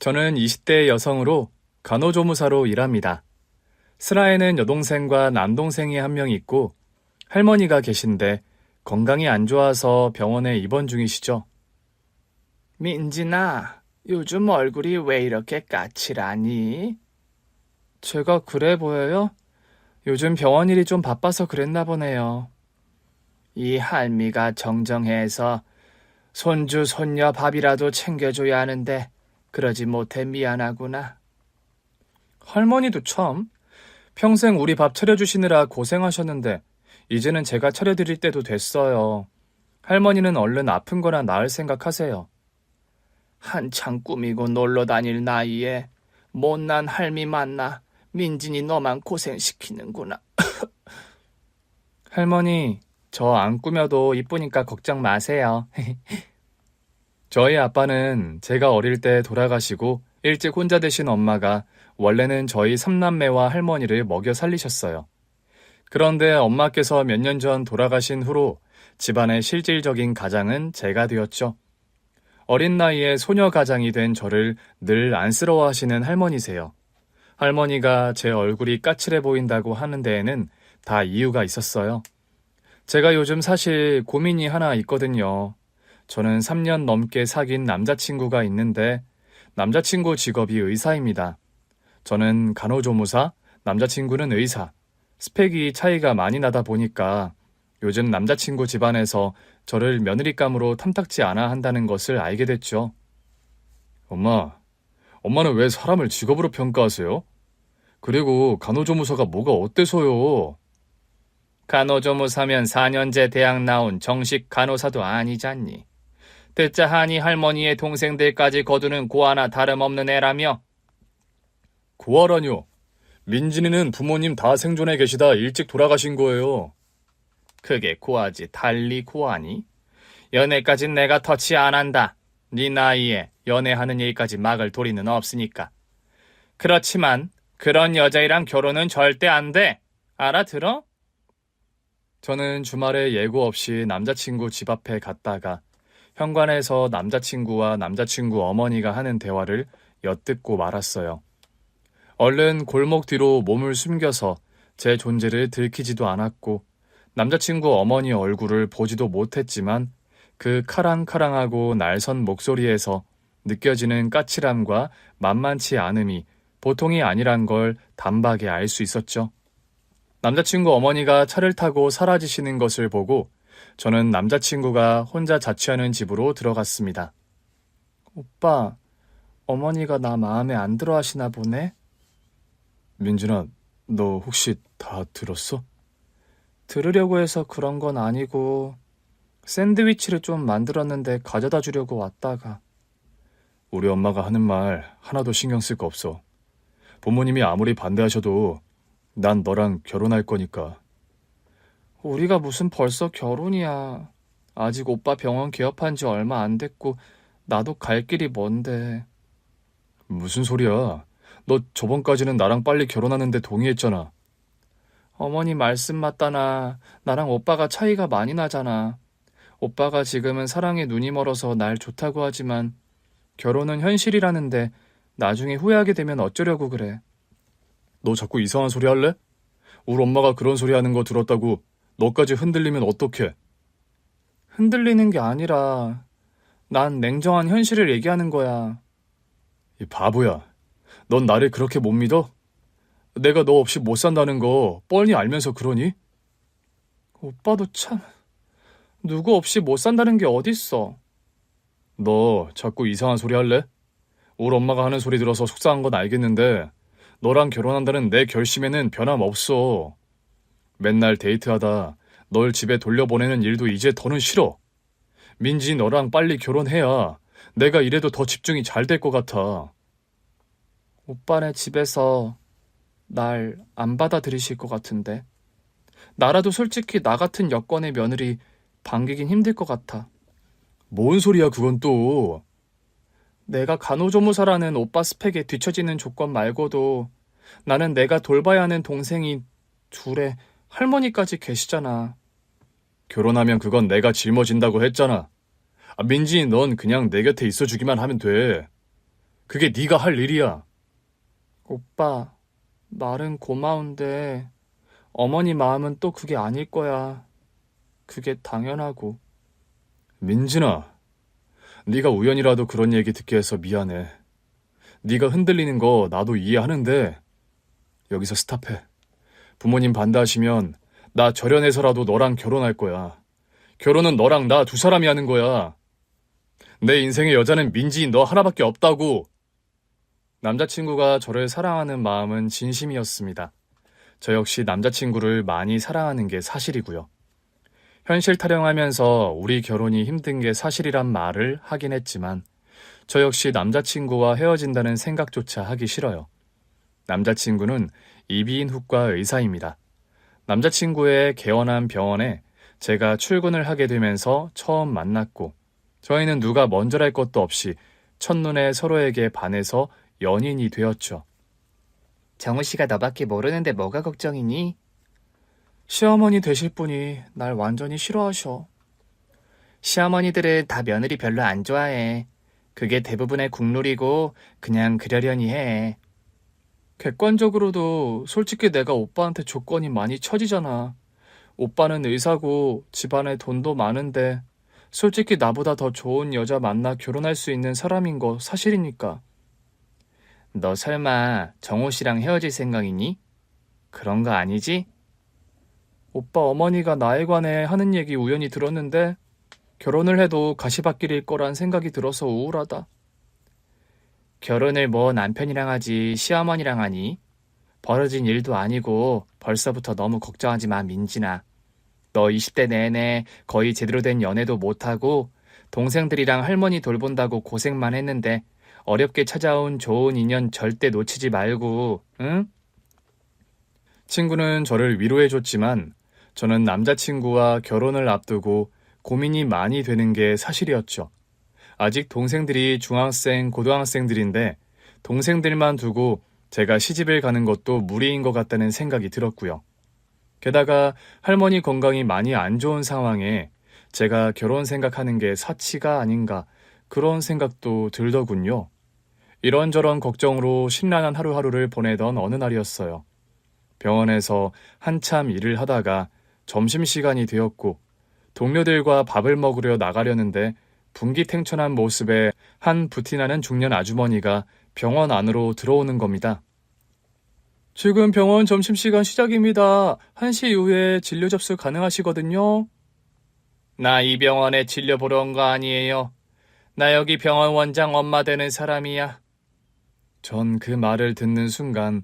저는 20대 여성으로 간호조무사로 일합니다. 슬하에는 여동생과 남동생이 한 명 있고 할머니가 계신데 건강이 안 좋아서 병원에 입원 중이시죠. 민진아, 요즘 얼굴이 왜 이렇게 까칠하니? 제가 그래 보여요? 요즘 병원 일이 좀 바빠서 그랬나 보네요. 이 할미가 정정해서 손주, 손녀 밥이라도 챙겨줘야 하는데 그러지 못해 미안하구나. 할머니도 참, 평생 우리 밥 차려주시느라 고생하셨는데 이제는 제가 차려드릴 때도 됐어요. 할머니는 얼른 아픈 거나 나을 생각하세요. 한창 꾸미고 놀러 다닐 나이에 못난 할미 만나 민진이 너만 고생시키는구나. 할머니, 저 안 꾸며도 이쁘니까 걱정 마세요. 저희 아빠는 제가 어릴 때 돌아가시고 일찍 혼자 되신 엄마가 원래는 저희 삼남매와 할머니를 먹여 살리셨어요. 그런데 엄마께서 몇 년 전 돌아가신 후로 집안의 실질적인 가장은 제가 되었죠. 어린 나이에 소녀 가장이 된 저를 늘 안쓰러워하시는 할머니세요. 할머니가 제 얼굴이 까칠해 보인다고 하는 데에는 다 이유가 있었어요. 제가 요즘 사실 고민이 하나 있거든요. 저는 3년 넘게 사귄 남자친구가 있는데 남자친구 직업이 의사입니다. 저는 간호조무사, 남자친구는 의사. 스펙이 차이가 많이 나다 보니까 요즘 남자친구 집안에서 저를 며느리감으로 탐탁지 않아 한다는 것을 알게 됐죠. 엄마는 왜 사람을 직업으로 평가하세요? 그리고 간호조무사가 뭐가 어때서요? 간호조무사면 4년제 대학 나온 정식 간호사도 아니잖니. 듣자 하니 할머니의 동생들까지 거두는 고아나 다름없는 애라며. 고아라뇨? 민진이는 부모님 다 생존해 계시다 일찍 돌아가신 거예요. 그게 고아지 달리 고아니? 연애까진 내가 터치 안 한다. 네 나이에 연애하는 일까지 막을 도리는 없으니까. 그렇지만 그런 여자애랑 결혼은 절대 안 돼. 알아들어? 저는 주말에 예고 없이 남자친구 집 앞에 갔다가 현관에서 남자친구와 남자친구 어머니가 하는 대화를 엿듣고 말았어요. 얼른 골목 뒤로 몸을 숨겨서 제 존재를 들키지도 않았고 남자친구 어머니 얼굴을 보지도 못했지만 그 카랑카랑하고 날선 목소리에서 느껴지는 까칠함과 만만치 않음이 보통이 아니란 걸 단박에 알 수 있었죠. 남자친구 어머니가 차를 타고 사라지시는 것을 보고 저는 남자친구가 혼자 자취하는 집으로 들어갔습니다. 오빠, 어머니가 나 마음에 안 들어 하시나 보네? 민준아, 너 혹시 다 들었어? 들으려고 해서 그런 건 아니고 샌드위치를 좀 만들었는데 가져다 주려고 왔다가. 우리 엄마가 하는 말 하나도 신경 쓸 거 없어. 부모님이 아무리 반대하셔도 난 너랑 결혼할 거니까. 우리가 무슨 벌써 결혼이야. 아직 오빠 병원 개업한 지 얼마 안 됐고 나도 갈 길이 먼데. 무슨 소리야. 너 저번까지는 나랑 빨리 결혼하는데 동의했잖아. 어머니 말씀 맞다나 나랑 오빠가 차이가 많이 나잖아. 오빠가 지금은 사랑에 눈이 멀어서 날 좋다고 하지만 결혼은 현실이라는데 나중에 후회하게 되면 어쩌려고 그래. 너 자꾸 이상한 소리 할래? 우리 엄마가 그런 소리 하는 거 들었다고 너까지 흔들리면 어떡해? 흔들리는 게 아니라 난 냉정한 현실을 얘기하는 거야. 이 바보야. 넌 나를 그렇게 못 믿어? 내가 너 없이 못 산다는 거 뻔히 알면서 그러니? 오빠도 참... 누구 없이 못 산다는 게 어딨어. 너 자꾸 이상한 소리 할래? 우리 엄마가 하는 소리 들어서 속상한 건 알겠는데 너랑 결혼한다는 내 결심에는 변함없어. 맨날 데이트하다 널 집에 돌려보내는 일도 이제 더는 싫어. 민지 너랑 빨리 결혼해야 내가 이래도 더 집중이 잘 될 것 같아. 오빠네 집에서 날 안 받아들이실 것 같은데. 나라도 솔직히 나 같은 여건의 며느리 반기긴 힘들 것 같아. 뭔 소리야 그건 또. 내가 간호조무사라는 오빠 스펙에 뒤처지는 조건 말고도 나는 내가 돌봐야 하는 동생이 둘에 할머니까지 계시잖아. 결혼하면 그건 내가 짊어진다고 했잖아. 민지 넌 그냥 내 곁에 있어주기만 하면 돼. 그게 네가 할 일이야. 오빠, 말은 고마운데 어머니 마음은 또 그게 아닐 거야. 그게 당연하고. 민진아, 네가 우연이라도 그런 얘기 듣게 해서 미안해. 네가 흔들리는 거 나도 이해하는데 여기서 스탑해. 부모님 반대하시면 나 절연해서라도 너랑 결혼할 거야. 결혼은 너랑 나 두 사람이 하는 거야. 내 인생의 여자는 민지인 너 하나밖에 없다고. 남자친구가 저를 사랑하는 마음은 진심이었습니다. 저 역시 남자친구를 많이 사랑하는 게 사실이고요. 현실 타령하면서 우리 결혼이 힘든 게 사실이란 말을 하긴 했지만 저 역시 남자친구와 헤어진다는 생각조차 하기 싫어요. 남자친구는 이비인후과 의사입니다. 남자친구의 개원한 병원에 제가 출근을 하게 되면서 처음 만났고 저희는 누가 먼저랄 것도 없이 첫눈에 서로에게 반해서 연인이 되었죠. 정우 씨가 너밖에 모르는데 뭐가 걱정이니? 시어머니 되실 분이 날 완전히 싫어하셔. 시어머니들은 다 며느리 별로 안 좋아해. 그게 대부분의 국룰이고 그냥 그러려니 해. 객관적으로도 솔직히 내가 오빠한테 조건이 많이 처지잖아. 오빠는 의사고 집안에 돈도 많은데 솔직히 나보다 더 좋은 여자 만나 결혼할 수 있는 사람인 거 사실이니까. 너 설마 정호 씨랑 헤어질 생각이니? 그런 거 아니지? 오빠 어머니가 나에 관해 하는 얘기 우연히 들었는데 결혼을 해도 가시밭길일 거란 생각이 들어서 우울하다. 결혼을 뭐 남편이랑 하지 시어머니랑 하니? 벌어진 일도 아니고 벌써부터 너무 걱정하지 마, 민진아. 너 20대 내내 거의 제대로 된 연애도 못하고 동생들이랑 할머니 돌본다고 고생만 했는데 어렵게 찾아온 좋은 인연 절대 놓치지 말고, 응? 친구는 저를 위로해줬지만 저는 남자친구와 결혼을 앞두고 고민이 많이 되는 게 사실이었죠. 아직 동생들이 중학생, 고등학생들인데 동생들만 두고 제가 시집을 가는 것도 무리인 것 같다는 생각이 들었고요. 게다가 할머니 건강이 많이 안 좋은 상황에 제가 결혼 생각하는 게 사치가 아닌가 그런 생각도 들더군요. 이런저런 걱정으로 심란한 하루하루를 보내던 어느 날이었어요. 병원에서 한참 일을 하다가 점심시간이 되었고 동료들과 밥을 먹으려 나가려는데 분기탱천한 모습에 한 부티나는 중년 아주머니가 병원 안으로 들어오는 겁니다. 지금 병원 점심시간 시작입니다. 1시 이후에 진료 접수 가능하시거든요. 나 이 병원에 진료 보러 온 거 아니에요. 나 여기 병원 원장 엄마 되는 사람이야. 전 그 말을 듣는 순간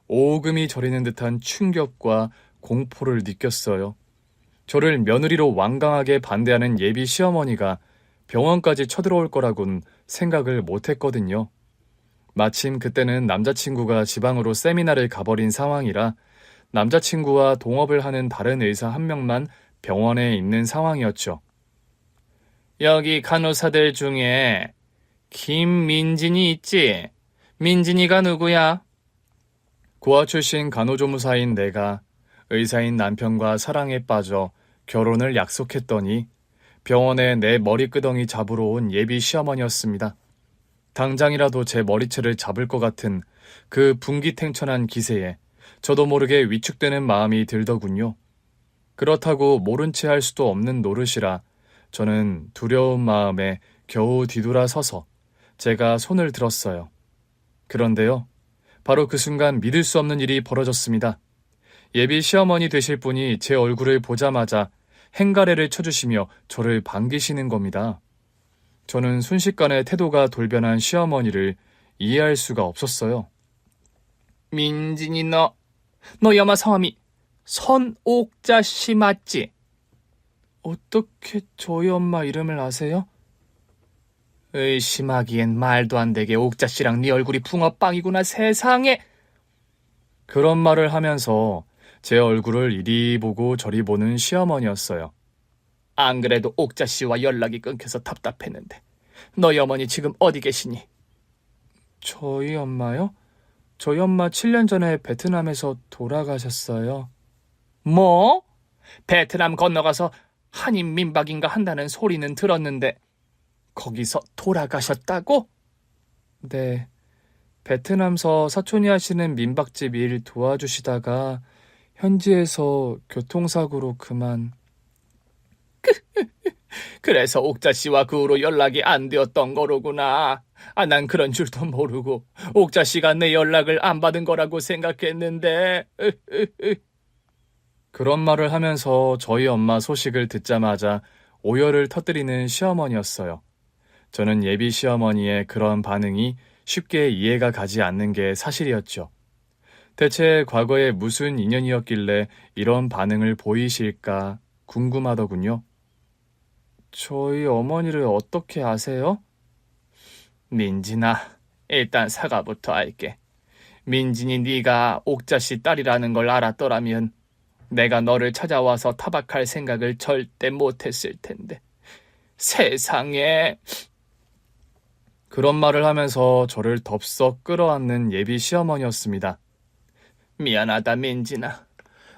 오금이 저리는 듯한 충격과 공포를 느꼈어요. 저를 며느리로 완강하게 반대하는 예비 시어머니가 병원까지 쳐들어올 거라곤 생각을 못했거든요. 마침 그때는 남자친구가 지방으로 세미나를 가버린 상황이라 남자친구와 동업을 하는 다른 의사 한 명만 병원에 있는 상황이었죠. 여기 간호사들 중에 김민진이 있지? 민진이가 누구야? 고아 출신 간호조무사인 내가 의사인 남편과 사랑에 빠져 결혼을 약속했더니 병원에 내 머리끄덩이 잡으러 온 예비 시어머니였습니다. 당장이라도 제 머리채를 잡을 것 같은 그 분기탱천한 기세에 저도 모르게 위축되는 마음이 들더군요. 그렇다고 모른 채 할 수도 없는 노릇이라 저는 두려운 마음에 겨우 뒤돌아서서 제가 손을 들었어요. 그런데요, 바로 그 순간 믿을 수 없는 일이 벌어졌습니다. 예비 시어머니 되실 분이 제 얼굴을 보자마자 행가래를 쳐주시며 저를 반기시는 겁니다. 저는 순식간에 태도가 돌변한 시어머니를 이해할 수가 없었어요. 민진이 너 여마 성함이 선옥자 씨 맞지? 어떻게 저희 엄마 이름을 아세요? 의심하기엔 말도 안 되게 옥자 씨랑 네 얼굴이 붕어빵이구나 세상에. 그런 말을 하면서 제 얼굴을 이리 보고 저리 보는 시어머니였어요. 안 그래도 옥자 씨와 연락이 끊겨서 답답했는데 너희 어머니 지금 어디 계시니? 저희 엄마요? 저희 엄마 7년 전에 베트남에서 돌아가셨어요. 뭐? 베트남 건너가서 한인 민박인가 한다는 소리는 들었는데 거기서 돌아가셨다고? 네, 베트남서 사촌이 하시는 민박집 일 도와주시다가 현지에서 교통사고로 그만. 그래서 옥자 씨와 그 후로 연락이 안 되었던 거로구나. 난 그런 줄도 모르고 옥자 씨가 내 연락을 안 받은 거라고 생각했는데. 그런 말을 하면서 저희 엄마 소식을 듣자마자 오열을 터뜨리는 시어머니였어요. 저는 예비 시어머니의 그런 반응이 쉽게 이해가 가지 않는 게 사실이었죠. 대체 과거에 무슨 인연이었길래 이런 반응을 보이실까 궁금하더군요. 저희 어머니를 어떻게 아세요? 민진아, 일단 사과부터 할게. 민진이 네가 옥자 씨 딸이라는 걸 알았더라면 내가 너를 찾아와서 타박할 생각을 절대 못했을 텐데. 세상에. 그런 말을 하면서 저를 덥석 끌어안는 예비 시어머니였습니다. 미안하다, 민진아.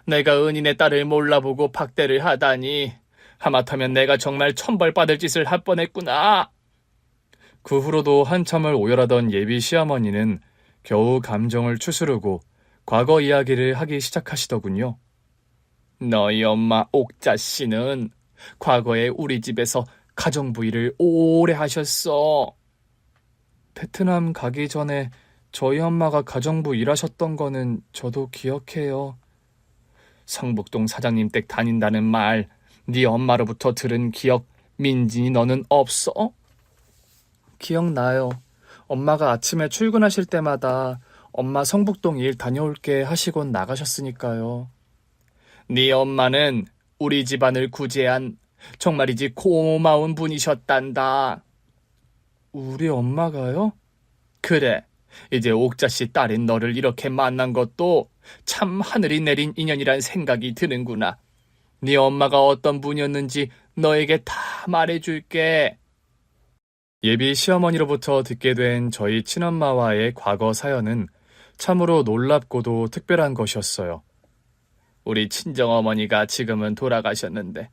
내가 은인의 딸을 몰라보고 박대를 하다니. 하마터면 내가 정말 천벌받을 짓을 할 뻔했구나. 그 후로도 한참을 오열하던 예비 시어머니는 겨우 감정을 추스르고 과거 이야기를 하기 시작하시더군요. 너희 엄마 옥자 씨는 과거에 우리 집에서 가정부 일을 오래 하셨어. 베트남 가기 전에 저희 엄마가 가정부 일하셨던 거는 저도 기억해요. 성북동 사장님 댁 다닌다는 말, 네 엄마로부터 들은 기억, 민진이 너는 없어? 기억나요. 엄마가 아침에 출근하실 때마다 엄마 성북동 일 다녀올게 하시곤 나가셨으니까요. 네 엄마는 우리 집안을 구제한 정말이지 고마운 분이셨단다. 우리 엄마가요? 그래, 이제 옥자 씨 딸인 너를 이렇게 만난 것도 참 하늘이 내린 인연이란 생각이 드는구나. 네 엄마가 어떤 분이었는지 너에게 다 말해줄게. 예비 시어머니로부터 듣게 된 저희 친엄마와의 과거 사연은 참으로 놀랍고도 특별한 것이었어요. 우리 친정어머니가 지금은 돌아가셨는데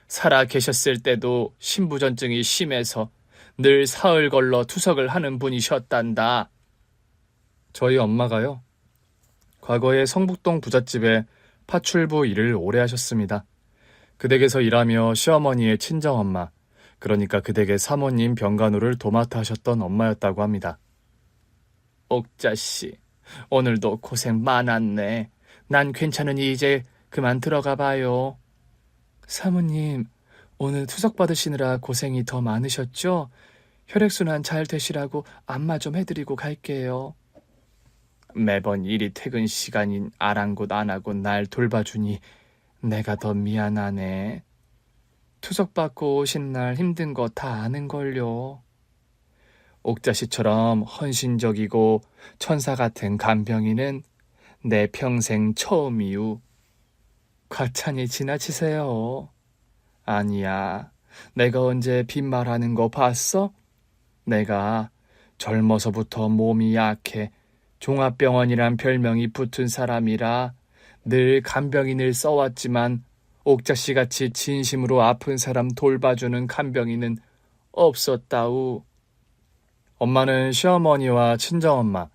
살아 계셨을 때도 신부전증이 심해서 늘 사흘 걸러 투석을 하는 분이셨단다. 저희 엄마가요? 과거에 성북동 부잣집에 파출부 일을 오래 하셨습니다. 그 댁에서 일하며 시어머니의 친정엄마, 그러니까 그 댁의 사모님 병간호를 도맡아 하셨던 엄마였다고 합니다. 옥자 씨, 오늘도 고생 많았네. 난 괜찮으니 이제 그만 들어가 봐요. 사모님, 오늘 투석 받으시느라 고생이 더 많으셨죠? 혈액순환 잘 되시라고 안마 좀 해드리고 갈게요. 매번 일이 퇴근 시간인 아랑곳 안 하고 날 돌봐주니 내가 더 미안하네. 투석 받고 오신 날 힘든 거 다 아는걸요. 옥자 씨처럼 헌신적이고 천사 같은 간병인은 내 평생 처음이유. 과찬이 지나치세요. 아니야, 내가 언제 빈말하는 거 봤어? 내가 젊어서부터 몸이 약해 종합병원이란 별명이 붙은 사람이라 늘 간병인을 써왔지만 옥자씨같이 진심으로 아픈 사람 돌봐주는 간병인은 없었다우. 엄마는 시어머니와 친정엄마,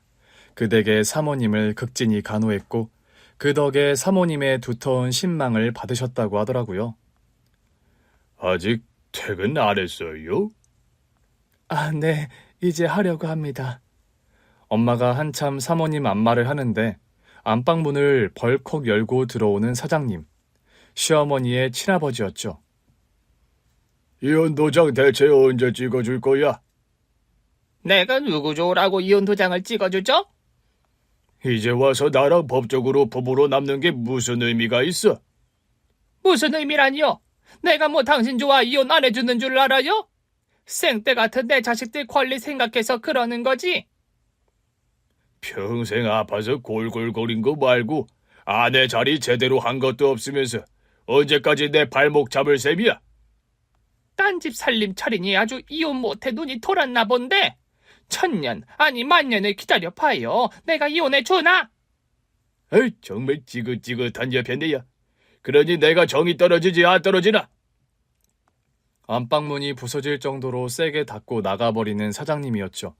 그 댁의 사모님을 극진히 간호했고 그 덕에 사모님의 두터운 신망을 받으셨다고 하더라고요. 아직 퇴근 안 했어요? 아, 네, 이제 하려고 합니다. 엄마가 한참 사모님 안마를 하는데 안방문을 벌컥 열고 들어오는 사장님, 시어머니의 친아버지였죠. 이혼 도장 대체 언제 찍어줄 거야? 내가 누구 좋으라고 이혼 도장을 찍어주죠? 이제 와서 나랑 법적으로 부부로 남는 게 무슨 의미가 있어? 무슨 의미라니요? 내가 뭐 당신 좋아 이혼 안 해주는 줄 알아요? 생때 같은 내 자식들 권리 생각해서 그러는 거지? 평생 아파서 골골거린 거 말고 아내 자리 제대로 한 것도 없으면서 언제까지 내 발목 잡을 셈이야? 딴 집 살림 차리니 아주 이혼 못해 눈이 돌았나 본데 천년 아니 만년을 기다려 봐요. 내가 이혼해 주나? 에이, 정말 지긋지긋한 여편네야. 그러니 내가 정이 떨어지지 안 떨어지나? 안방문이 부서질 정도로 세게 닫고 나가버리는 사장님이었죠.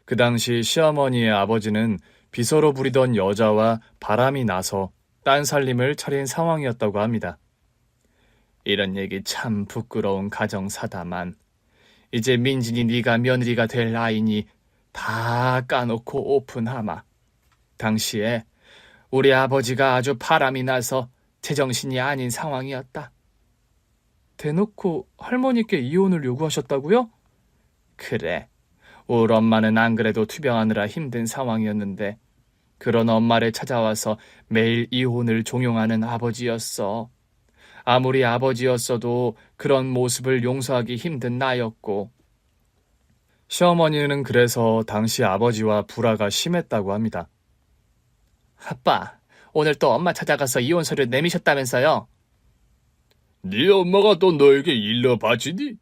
그 당시 시어머니의 아버지는 비서로 부리던 여자와 바람이 나서 딴 살림을 차린 상황이었다고 합니다. 이런 얘기 참 부끄러운 가정사다만 이제 민진이 네가 며느리가 될 나이니 다 까놓고 오픈하마. 당시에 우리 아버지가 아주 바람이 나서 제정신이 아닌 상황이었다. 대놓고 할머니께 이혼을 요구하셨다고요? 그래. 우리 엄마는 안 그래도 투병하느라 힘든 상황이었는데 그런 엄마를 찾아와서 매일 이혼을 종용하는 아버지였어. 아무리 아버지였어도 그런 모습을 용서하기 힘든 나였고. 시어머니는 그래서 당시 아버지와 불화가 심했다고 합니다. 아빠, 오늘 또 엄마 찾아가서 이혼 서류 내미셨다면서요? 네 엄마가 또 너에게 일러 바치니?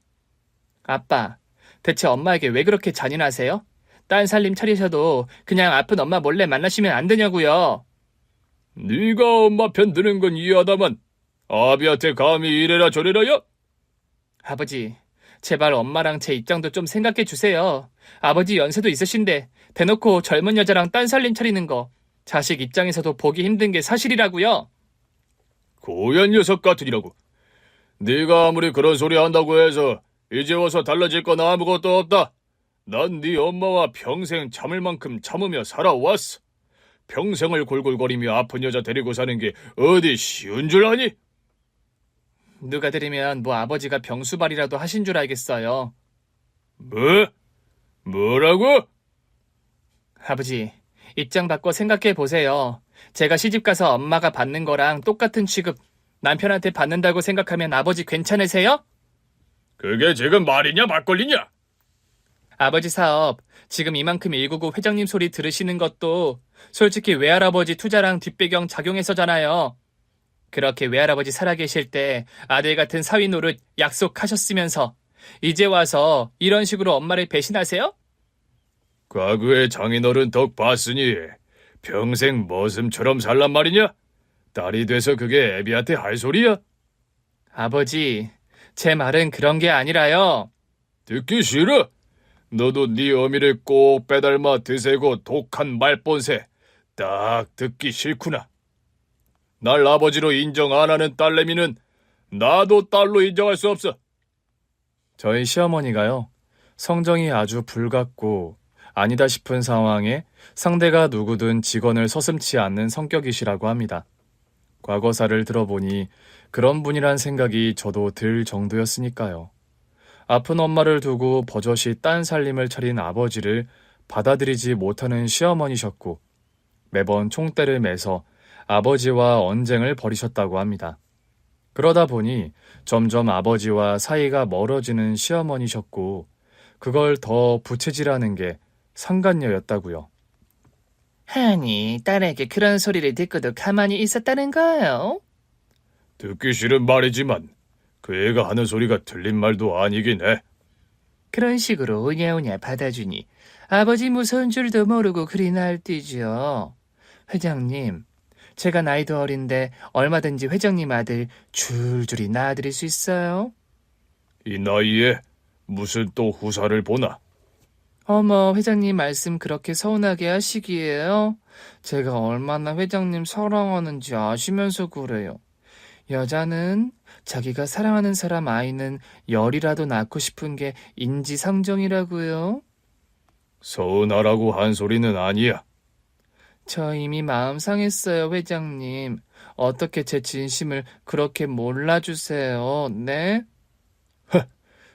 아빠, 대체 엄마에게 왜 그렇게 잔인하세요? 딴 살림 차리셔도 그냥 아픈 엄마 몰래 만나시면 안 되냐고요. 네가 엄마 편 드는 건 이해하다만 아비한테 감히 이래라 저래라야? 아버지, 제발 엄마랑 제 입장도 좀 생각해 주세요. 아버지 연세도 있으신데 대놓고 젊은 여자랑 딴 살림 차리는 거 자식 입장에서도 보기 힘든 게 사실이라고요. 고얀 녀석 같으니라고. 네가 아무리 그런 소리 한다고 해서 이제 와서 달라질 건 아무것도 없다. 난 네 엄마와 평생 참을 만큼 참으며 살아왔어. 평생을 골골거리며 아픈 여자 데리고 사는 게 어디 쉬운 줄 아니? 누가 들으면 뭐 아버지가 병수발이라도 하신 줄 알겠어요. 뭐? 뭐라고? 아버지, 입장 바꿔 생각해 보세요. 제가 시집가서 엄마가 받는 거랑 똑같은 취급 남편한테 받는다고 생각하면 아버지 괜찮으세요? 그게 지금 말이냐 막걸리냐? 아버지 사업 지금 이만큼 199 회장님 소리 들으시는 것도 솔직히 외할아버지 투자랑 뒷배경 작용해서잖아요. 그렇게 외할아버지 살아계실 때 아들 같은 사위 노릇 약속하셨으면서 이제 와서 이런 식으로 엄마를 배신하세요? 과거의 장인어른 덕 봤으니 평생 머슴처럼 살란 말이냐? 딸이 돼서 그게 애비한테 할 소리야? 아버지, 제 말은 그런 게 아니라요. 듣기 싫어? 너도 네 어미를 꼭 빼닮아 드세고 독한 말본새 딱 듣기 싫구나. 날 아버지로 인정 안 하는 딸내미는 나도 딸로 인정할 수 없어. 저희 시어머니가요, 성정이 아주 불같고 아니다 싶은 상황에 상대가 누구든 직원을 서슴지 않는 성격이시라고 합니다. 과거사를 들어보니 그런 분이란 생각이 저도 들 정도였으니까요. 아픈 엄마를 두고 버젓이 딴 살림을 차린 아버지를 받아들이지 못하는 시어머니셨고 매번 총대를 매서 아버지와 언쟁을 벌이셨다고 합니다. 그러다 보니 점점 아버지와 사이가 멀어지는 시어머니셨고 그걸 더 부채질하는 게 상간녀였다고요. 아니, 딸에게 그런 소리를 듣고도 가만히 있었다는 거예요? 듣기 싫은 말이지만 그 애가 하는 소리가 틀린 말도 아니긴 해. 그런 식으로 오냐오냐 받아주니 아버지 무서운 줄도 모르고 그리 날뛰죠. 회장님, 제가 나이도 어린데 얼마든지 회장님 아들 줄줄이 낳아드릴 수 있어요? 이 나이에 무슨 또 후사를 보나? 어머, 회장님 말씀 그렇게 서운하게 하시기에요? 제가 얼마나 회장님 사랑하는지 아시면서 그래요. 여자는 자기가 사랑하는 사람 아이는 열이라도 낳고 싶은 게 인지상정이라고요. 서운하라고 한 소리는 아니야. 저 이미 마음 상했어요, 회장님. 어떻게 제 진심을 그렇게 몰라주세요, 네?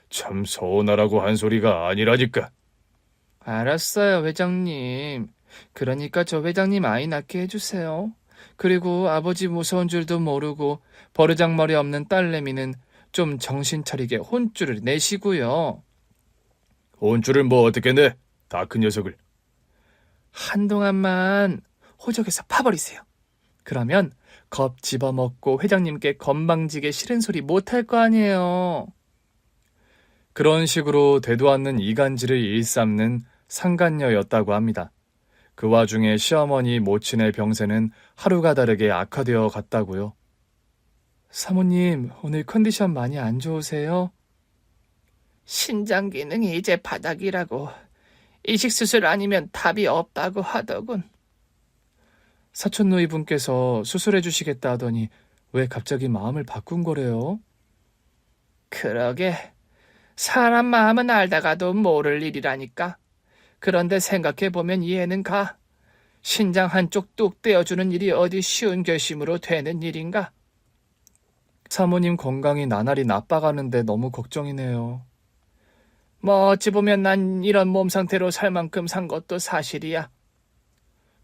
참 서운하라고 한 소리가 아니라니까. 알았어요, 회장님. 그러니까 저 회장님 아이 낳게 해주세요. 그리고 아버지 무서운 줄도 모르고 버르장머리 없는 딸내미는 좀 정신 차리게 혼쭐을 내시고요. 혼쭐을 뭐 어떻게 내? 다 큰 녀석을. 한동안만 호적에서 파버리세요. 그러면 겁 집어먹고 회장님께 건방지게 싫은 소리 못할 거 아니에요. 그런 식으로 되도 않는 이간질을 일삼는 상간녀였다고 합니다. 그 와중에 시어머니 모친의 병세는 하루가 다르게 악화되어 갔다고요. 사모님, 오늘 컨디션 많이 안 좋으세요? 신장 기능이 이제 바닥이라고. 이식수술 아니면 답이 없다고 하더군. 사촌 누이분께서 수술해 주시겠다 하더니 왜 갑자기 마음을 바꾼 거래요? 그러게, 사람 마음은 알다가도 모를 일이라니까. 그런데 생각해보면 이해는 가. 신장 한쪽 뚝 떼어주는 일이 어디 쉬운 결심으로 되는 일인가? 사모님 건강이 나날이 나빠가는데 너무 걱정이네요. 뭐 어찌 보면 난 이런 몸 상태로 살 만큼 산 것도 사실이야.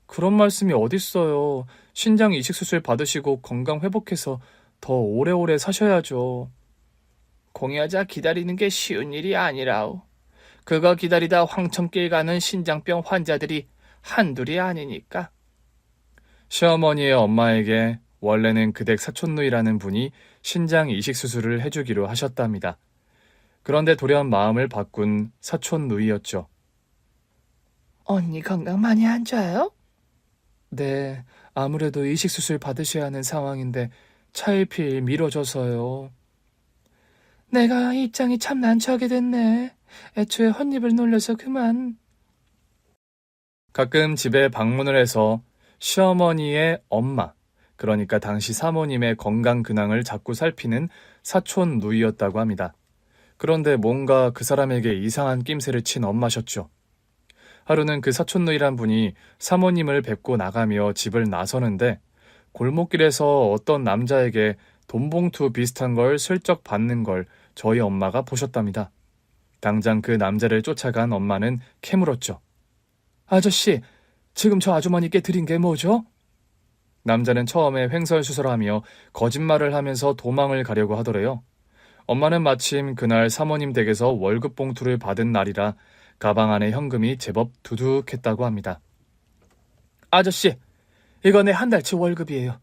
그런 말씀이 어딨어요. 신장 이식 수술 받으시고 건강 회복해서 더 오래오래 사셔야죠. 공여자 기다리는 게 쉬운 일이 아니라오. 그거 기다리다 황천길 가는 신장병 환자들이 한둘이 아니니까. 시어머니의 엄마에게 원래는 그댁 사촌누이라는 분이 신장 이식 수술을 해주기로 하셨답니다. 그런데 돌연 마음을 바꾼 사촌누이였죠. 언니 건강 많이 안 좋아요? 네, 아무래도 이식 수술 받으셔야 하는 상황인데 차일피일 미뤄져서요. 내가 입장이 참 난처하게 됐네. 애초에 헛입을 놀려서 그만. 가끔 집에 방문을 해서 시어머니의 엄마, 그러니까 당시 사모님의 건강 근황을 자꾸 살피는 사촌 누이였다고 합니다. 그런데 뭔가 그 사람에게 이상한 낌새를 친 엄마셨죠. 하루는 그 사촌 누이란 분이 사모님을 뵙고 나가며 집을 나서는데 골목길에서 어떤 남자에게 돈봉투 비슷한 걸 슬쩍 받는 걸 저희 엄마가 보셨답니다. 당장 그 남자를 쫓아간 엄마는 캐물었죠. 아저씨, 지금 저 아주머니께 드린 게 뭐죠? 남자는 처음에 횡설수설하며 거짓말을 하면서 도망을 가려고 하더래요. 엄마는 마침 그날 사모님 댁에서 월급 봉투를 받은 날이라 가방 안에 현금이 제법 두둑했다고 합니다. 아저씨, 이거 내 한 달치 월급이에요.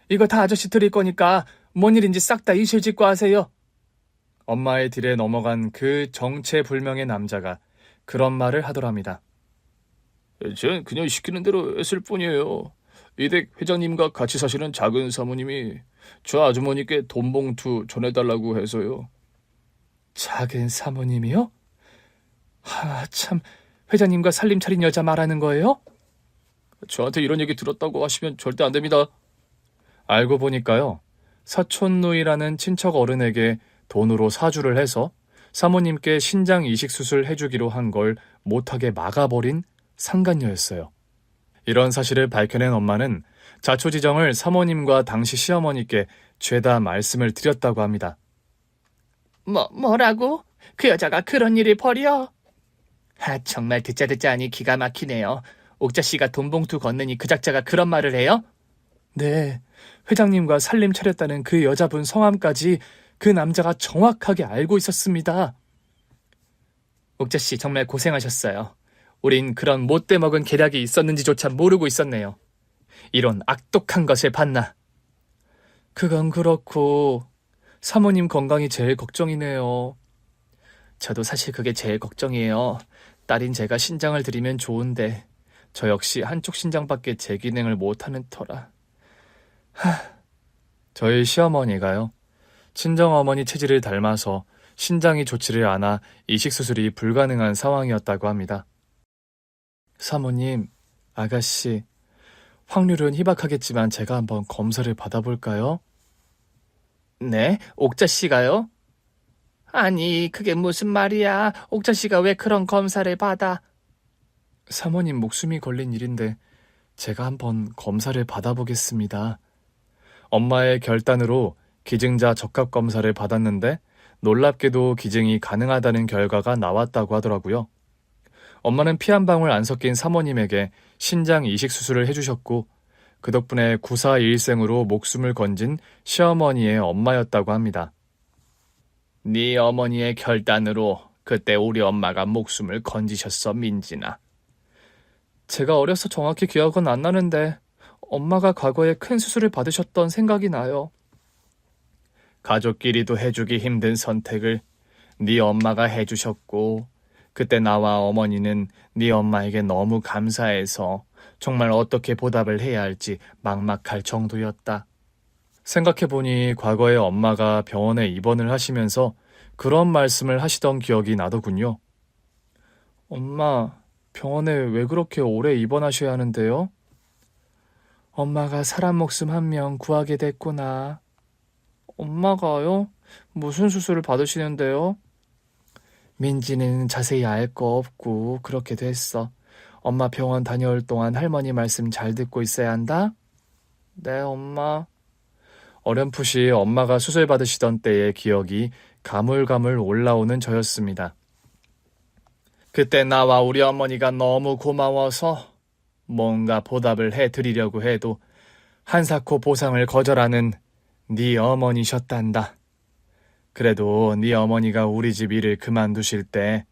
이거 다 아저씨 드릴 거니까 뭔 일인지 싹 다 이실직고 하세요. 엄마의 딜에 넘어간 그 정체불명의 남자가 그런 말을 하더랍니다. 전 그냥 시키는 대로 했을 뿐이에요. 이댁 회장님과 같이 사시는 작은 사모님이 저 아주머니께 돈봉투 전해달라고 해서요. 작은 사모님이요? 참, 회장님과 살림 차린 여자 말하는 거예요? 저한테 이런 얘기 들었다고 하시면 절대 안 됩니다. 알고 보니까요, 사촌누이라는 친척 어른에게 돈으로 사주를 해서 사모님께 신장 이식 수술 해주기로 한 걸 못하게 막아버린 상간녀였어요. 이런 사실을 밝혀낸 엄마는 자초지정을 사모님과 당시 시어머니께 죄다 말씀을 드렸다고 합니다. 뭐라고? 그 여자가 그런 일을 벌여? 정말 듣자 하니 기가 막히네요. 옥자 씨가 돈봉투 건느니 그 작자가 그런 말을 해요? 네, 회장님과 살림 차렸다는 그 여자분 성함까지 그 남자가 정확하게 알고 있었습니다. 옥자 씨 정말 고생하셨어요. 우린 그런 못돼 먹은 계략이 있었는지조차 모르고 있었네요. 이런 악독한 것을 봤나. 그건 그렇고 사모님 건강이 제일 걱정이네요. 저도 사실 그게 제일 걱정이에요. 딸인 제가 신장을 드리면 좋은데 저 역시 한쪽 신장밖에 제 기능을 못하는 터라. 저희 시어머니가요, 친정어머니 체질을 닮아서 신장이 좋지를 않아 이식수술이 불가능한 상황이었다고 합니다. 사모님, 아가씨, 확률은 희박하겠지만 제가 한번 검사를 받아볼까요? 네? 옥자 씨가요? 아니, 그게 무슨 말이야. 옥자 씨가 왜 그런 검사를 받아? 사모님 목숨이 걸린 일인데 제가 한번 검사를 받아보겠습니다. 엄마의 결단으로 기증자 적합 검사를 받았는데 놀랍게도 기증이 가능하다는 결과가 나왔다고 하더라고요. 엄마는 피 한 방울 안 섞인 사모님에게 신장 이식 수술을 해주셨고 그 덕분에 구사일생으로 목숨을 건진 시어머니의 엄마였다고 합니다. 네 어머니의 결단으로 그때 우리 엄마가 목숨을 건지셨어, 민진아. 제가 어려서 정확히 기억은 안 나는데 엄마가 과거에 큰 수술을 받으셨던 생각이 나요. 가족끼리도 해주기 힘든 선택을 네 엄마가 해주셨고 그때 나와 어머니는 네 엄마에게 너무 감사해서 정말 어떻게 보답을 해야 할지 막막할 정도였다. 생각해보니 과거에 엄마가 병원에 입원을 하시면서 그런 말씀을 하시던 기억이 나더군요. 엄마, 병원에 왜 그렇게 오래 입원하셔야 하는데요? 엄마가 사람 목숨 한 명 구하게 됐구나. 엄마가요? 무슨 수술을 받으시는데요? 민지는 자세히 알 거 없고 그렇게 됐어. 엄마 병원 다녀올 동안 할머니 말씀 잘 듣고 있어야 한다? 네, 엄마. 어렴풋이 엄마가 수술 받으시던 때의 기억이 가물가물 올라오는 저였습니다. 그때 나와 우리 어머니가 너무 고마워서 뭔가 보답을 해드리려고 해도 한사코 보상을 거절하는 네 어머니셨단다. 그래도 네 어머니가 우리 집 일을 그만두실 때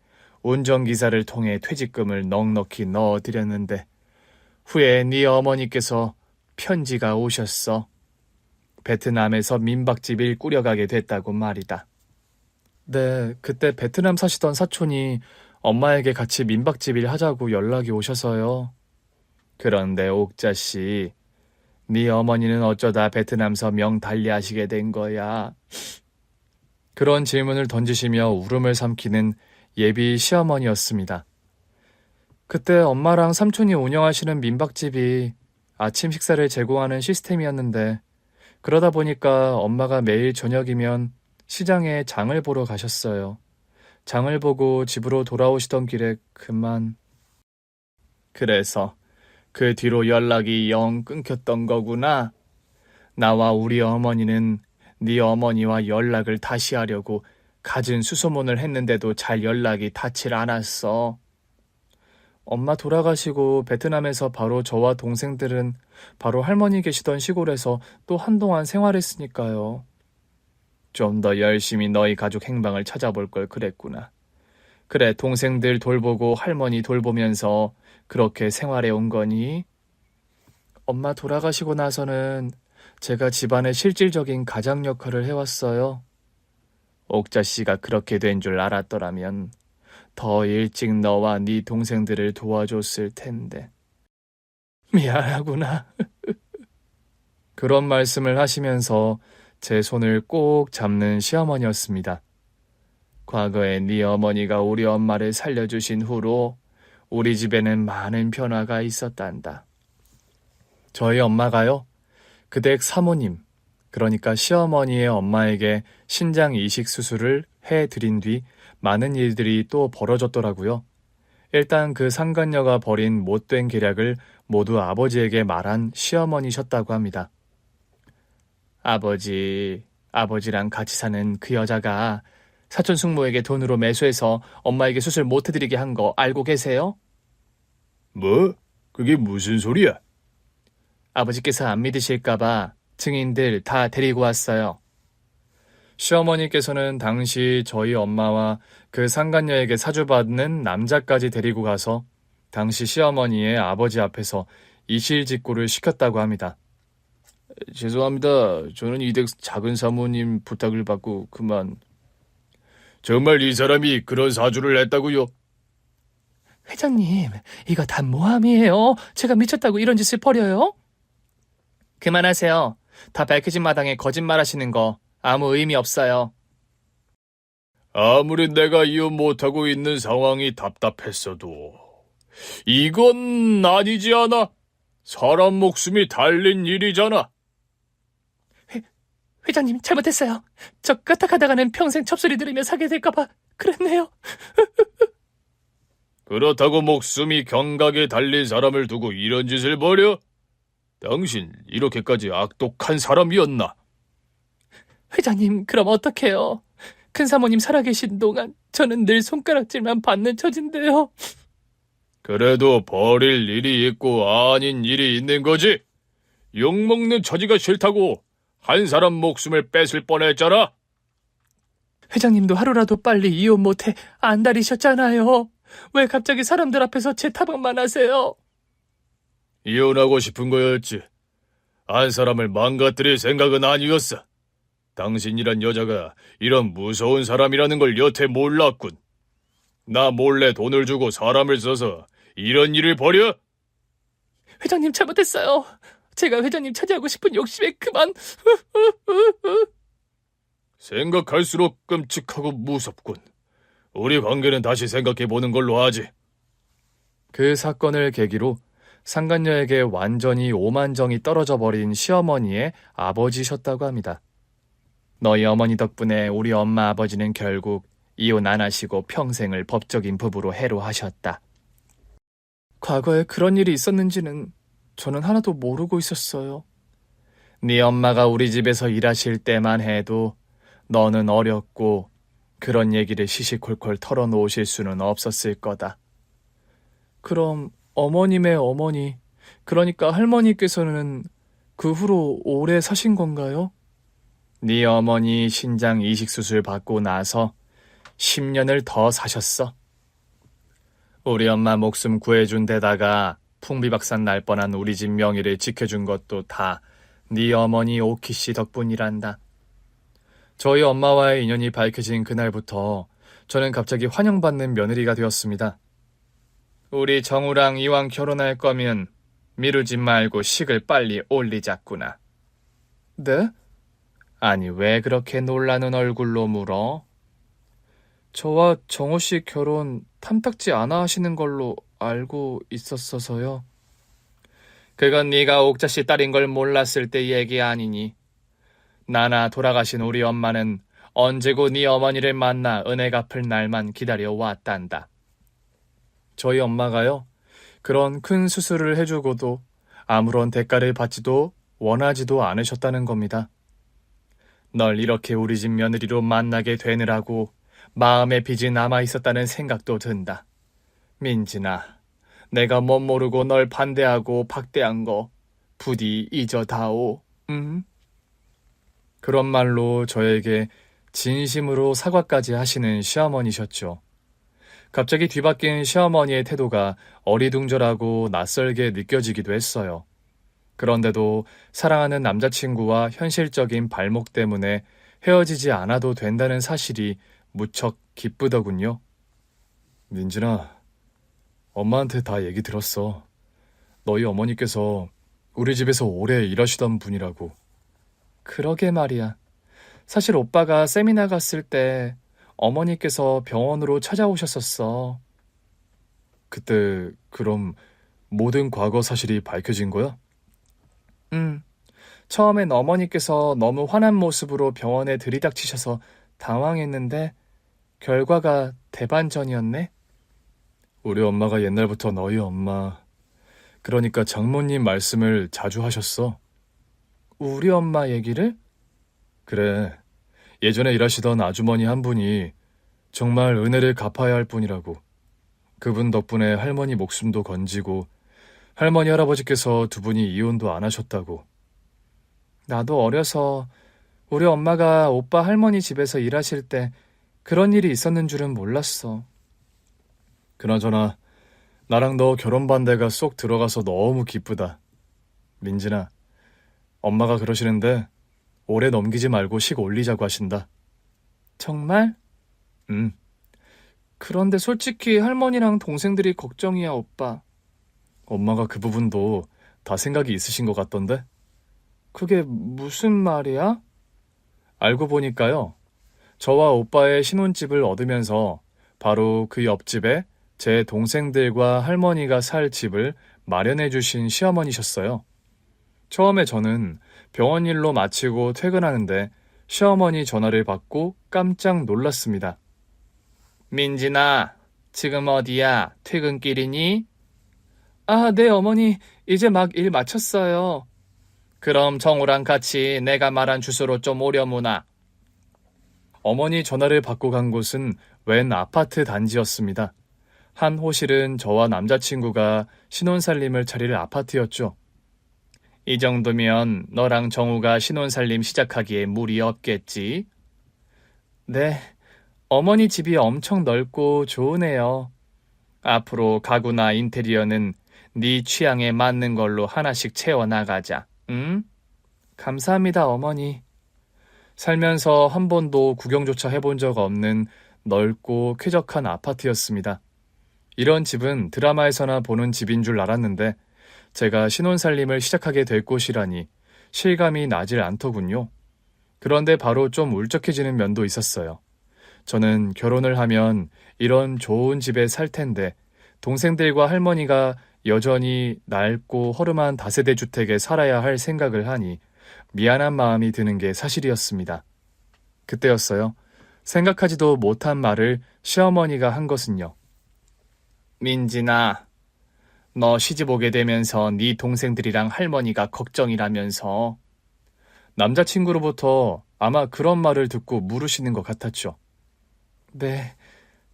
운전기사를 통해 퇴직금을 넉넉히 넣어드렸는데 후에 네 어머니께서 편지가 오셨어. 베트남에서 민박집을 꾸려가게 됐다고 말이다. 네, 그때 베트남 사시던 사촌이 엄마에게 같이 민박집 하자고 연락이 오셔서요. 그런데 옥자씨, 네 어머니는 어쩌다 베트남서 명 달리하시게 된 거야? 그런 질문을 던지시며 울음을 삼키는 예비 시어머니였습니다. 그때 엄마랑 삼촌이 운영하시는 민박집이 아침 식사를 제공하는 시스템이었는데 그러다 보니까 엄마가 매일 저녁이면 시장에 장을 보러 가셨어요. 장을 보고 집으로 돌아오시던 길에 그만. 그래서 그 뒤로 연락이 영 끊겼던 거구나. 나와 우리 어머니는 네 어머니와 연락을 다시 하려고 갖은 수소문을 했는데도 잘 연락이 닿질 않았어. 엄마 돌아가시고 베트남에서 바로 저와 동생들은 바로 할머니 계시던 시골에서 또 한동안 생활했으니까요. 좀 더 열심히 너희 가족 행방을 찾아볼 걸 그랬구나. 그래, 동생들 돌보고 할머니 돌보면서 그렇게 생활해 온 거니? 엄마 돌아가시고 나서는 제가 집안의 실질적인 가장 역할을 해왔어요. 옥자 씨가 그렇게 된 줄 알았더라면 더 일찍 너와 네 동생들을 도와줬을 텐데. 미안하구나. 그런 말씀을 하시면서 제 손을 꼭 잡는 시어머니였습니다. 과거에 네 어머니가 우리 엄마를 살려주신 후로 우리 집에는 많은 변화가 있었단다. 저희 엄마가요, 그댁 사모님, 그러니까 시어머니의 엄마에게 신장 이식 수술을 해드린 뒤 많은 일들이 또 벌어졌더라고요. 일단 그 상간녀가 벌인 못된 계략을 모두 아버지에게 말한 시어머니셨다고 합니다. 아버지랑 같이 사는 그 여자가 사촌 숙모에게 돈으로 매수해서 엄마에게 수술 못 해드리게 한 거 알고 계세요? 뭐? 그게 무슨 소리야? 아버지께서 안 믿으실까봐 증인들 다 데리고 왔어요. 시어머니께서는 당시 저희 엄마와 그 상간녀에게 사주받는 남자까지 데리고 가서 당시 시어머니의 아버지 앞에서 이실직고를 시켰다고 합니다. 죄송합니다. 저는 이댁 작은 사모님 부탁을 받고 그만. 정말 이 사람이 그런 사주를 냈다고요? 회장님, 이거 다 모함이에요. 제가 미쳤다고 이런 짓을 벌여요? 그만하세요. 다 밝혀진 마당에 거짓말 하시는 거 아무 의미 없어요. 아무리 내가 이혼 못하고 있는 상황이 답답했어도 이건 아니지 않아? 사람 목숨이 달린 일이잖아. 회장님, 잘못했어요. 저 까딱하다가는 평생 첩소리 들으며 살게 될까봐 그랬네요. 그렇다고 목숨이 경각에 달린 사람을 두고 이런 짓을 벌여? 당신 이렇게까지 악독한 사람이었나? 회장님, 그럼 어떡해요? 큰사모님 살아계신 동안 저는 늘 손가락질만 받는 처진데요. 그래도 버릴 일이 있고 아닌 일이 있는 거지. 욕먹는 처지가 싫다고 한 사람 목숨을 뺏을 뻔했잖아. 회장님도 하루라도 빨리 이혼 못해 안달이셨잖아요. 왜 갑자기 사람들 앞에서 제 타박만 하세요? 이혼하고 싶은 거였지. 한 사람을 망가뜨릴 생각은 아니었어. 당신이란 여자가 이런 무서운 사람이라는 걸 여태 몰랐군. 나 몰래 돈을 주고 사람을 써서 이런 일을 벌여? 회장님, 잘못했어요. 제가 회장님 차지하고 싶은 욕심에 그만. 생각할수록 끔찍하고 무섭군. 우리 관계는 다시 생각해보는 걸로 하지. 그 사건을 계기로 상간녀에게 완전히 오만정이 떨어져 버린 시어머니의 아버지셨다고 합니다. 너희 어머니 덕분에 우리 엄마 아버지는 결국 이혼 안 하시고 평생을 법적인 부부로 해로하셨다. 과거에 그런 일이 있었는지는 저는 하나도 모르고 있었어요. 네 엄마가 우리 집에서 일하실 때만 해도 너는 어렸고 그런 얘기를 시시콜콜 털어놓으실 수는 없었을 거다. 그럼 어머님의 어머니, 그러니까 할머니께서는 그 후로 오래 사신 건가요? 네 어머니 신장 이식 수술 받고 나서 10년을 더 사셨어. 우리 엄마 목숨 구해준 데다가 풍비박산 날 뻔한 우리 집 명의를 지켜준 것도 다 네 어머니 오키 씨 덕분이란다. 저희 엄마와의 인연이 밝혀진 그날부터 저는 갑자기 환영받는 며느리가 되었습니다. 우리 정우랑 이왕 결혼할 거면 미루지 말고 식을 빨리 올리자꾸나. 네? 아니 왜 그렇게 놀라는 얼굴로 물어? 저와 정우 씨 결혼 탐탁지 않아 하시는 걸로 알고 있었어서요. 그건 네가 옥자 씨 딸인 걸 몰랐을 때 얘기 아니니. 나나 돌아가신 우리 엄마는 언제고 네 어머니를 만나 은혜 갚을 날만 기다려왔단다. 저희 엄마가요, 그런 큰 수술을 해주고도 아무런 대가를 받지도 원하지도 않으셨다는 겁니다. 널 이렇게 우리 집 며느리로 만나게 되느라고 마음의 빚이 남아있었다는 생각도 든다. 민진아, 내가 못 모르고 널 반대하고 박대한 거 부디 잊어다오. 응? 그런 말로 저에게 진심으로 사과까지 하시는 시어머니셨죠. 갑자기 뒤바뀐 시어머니의 태도가 어리둥절하고 낯설게 느껴지기도 했어요. 그런데도 사랑하는 남자친구와 현실적인 발목 때문에 헤어지지 않아도 된다는 사실이 무척 기쁘더군요. 민진아, 엄마한테 다 얘기 들었어. 너희 어머니께서 우리 집에서 오래 일하시던 분이라고. 그러게 말이야. 사실 오빠가 세미나 갔을 때 어머니께서 병원으로 찾아오셨었어. 그때 그럼 모든 과거 사실이 밝혀진 거야? 응. 처음엔 어머니께서 너무 화난 모습으로 병원에 들이닥치셔서 당황했는데 결과가 대반전이었네. 우리 엄마가 옛날부터 너희 엄마, 그러니까 장모님 말씀을 자주 하셨어. 우리 엄마 얘기를? 그래. 예전에 일하시던 아주머니 한 분이 정말 은혜를 갚아야 할 분이라고. 그분 덕분에 할머니 목숨도 건지고 할머니 할아버지께서 두 분이 이혼도 안 하셨다고. 나도 어려서 우리 엄마가 오빠 할머니 집에서 일하실 때 그런 일이 있었는 줄은 몰랐어. 그나저나 나랑 너 결혼 반대가 쏙 들어가서 너무 기쁘다. 민진아, 엄마가 그러시는데 오래 넘기지 말고 식 올리자고 하신다. 정말? 응. 그런데 솔직히 할머니랑 동생들이 걱정이야, 오빠. 엄마가 그 부분도 다 생각이 있으신 것 같던데? 그게 무슨 말이야? 알고 보니까요, 저와 오빠의 신혼집을 얻으면서 바로 그 옆집에 제 동생들과 할머니가 살 집을 마련해 주신 시어머니셨어요. 처음에 저는 병원 일로 마치고 퇴근하는데 시어머니 전화를 받고 깜짝 놀랐습니다. 민진아, 지금 어디야? 퇴근길이니? 아, 네, 어머니. 이제 막 일 마쳤어요. 그럼 정우랑 같이 내가 말한 주소로 좀 오려무나. 어머니 전화를 받고 간 곳은 웬 아파트 단지였습니다. 한 호실은 저와 남자친구가 신혼살림을 차릴 아파트였죠. 이 정도면 너랑 정우가 신혼살림 시작하기에 무리 없겠지? 네, 어머니 집이 엄청 넓고 좋으네요. 앞으로 가구나 인테리어는 네 취향에 맞는 걸로 하나씩 채워나가자, 응? 감사합니다, 어머니. 살면서 한 번도 구경조차 해본 적 없는 넓고 쾌적한 아파트였습니다. 이런 집은 드라마에서나 보는 집인 줄 알았는데 제가 신혼살림을 시작하게 될 곳이라니 실감이 나질 않더군요. 그런데 바로 좀 울적해지는 면도 있었어요. 저는 결혼을 하면 이런 좋은 집에 살 텐데 동생들과 할머니가 여전히 낡고 허름한 다세대 주택에 살아야 할 생각을 하니 미안한 마음이 드는 게 사실이었습니다. 그때였어요. 생각하지도 못한 말을 시어머니가 한 것은요. 민진아, 너 시집 오게 되면서 네 동생들이랑 할머니가 걱정이라면서. 남자친구로부터 아마 그런 말을 듣고 물으시는 것 같았죠. 네,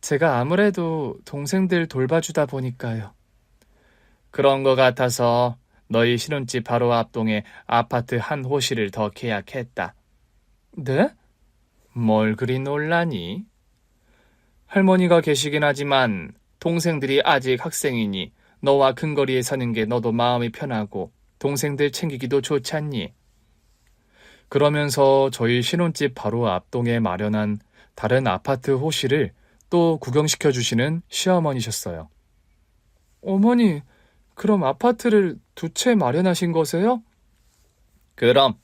제가 아무래도 동생들 돌봐주다 보니까요. 그런 것 같아서 너희 신혼집 바로 앞동에 아파트 한 호실을 더 계약했다. 네? 뭘 그리 놀라니? 할머니가 계시긴 하지만 동생들이 아직 학생이니 너와 근거리에 사는 게 너도 마음이 편하고 동생들 챙기기도 좋잖니. 그러면서 저희 신혼집 바로 앞동에 마련한 다른 아파트 호실을 또 구경시켜 주시는 시어머니셨어요. 어머니, 그럼 아파트를 두 채 마련하신 거세요? 그럼.